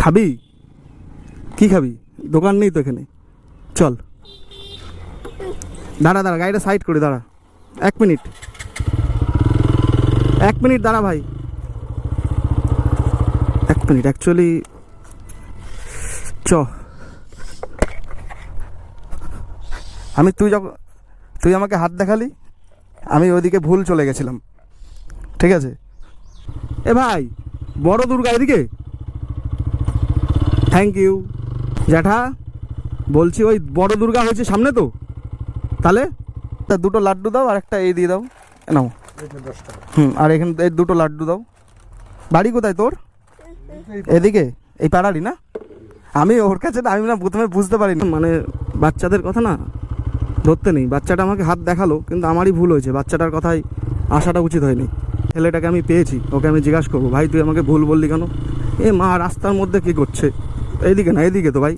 খাবি? কি খাবি? দোকান নেই তো এখানে, চল। দাঁড়া দাঁড়া, গাড়িটা সাইড করে দাঁড়া, 1 মিনিট, 1 মিনিট দাঁড়া ভাই, 1 মিনিট। অ্যাকচুয়ালি চ, আমি তুই আমাকে হাত দেখালি, আমি ওইদিকে ভুল চলে গেছিলাম, ঠিক আছে? এ ভাই, বড় দুর্গা এদিকে। থ্যাংক ইউ জ্যাঠা। বলছি ওই বড় দুর্গা হয়েছে সামনে তো, তাহলে তা 2টো লাড্ডু দাও আর একটা এই দিয়ে দাও, নাও। আর এখানে এই 2টো লাড্ডু দাও। বাড়ি কোথায় তোর? এদিকে, এই পাড়ারই না? আমি ওর কাছে না, আমি না প্রথমে বুঝতে পারিনি, মানে বাচ্চাদের কথা না ধরতে নেই। বাচ্চাটা আমাকে হাত দেখালো, কিন্তু আমারই ভুল হয়েছে, বাচ্চাটার কথাই আসাটা উচিত হয়নি। ছেলেটাকে আমি পেয়েছি, ওকে আমি জিজ্ঞাসা করবো, ভাই তুই আমাকে ভুল বললি কেন? এ মা রাস্তার মধ্যে কী করছে? এইদিকে না, এদিকে তো ভাই।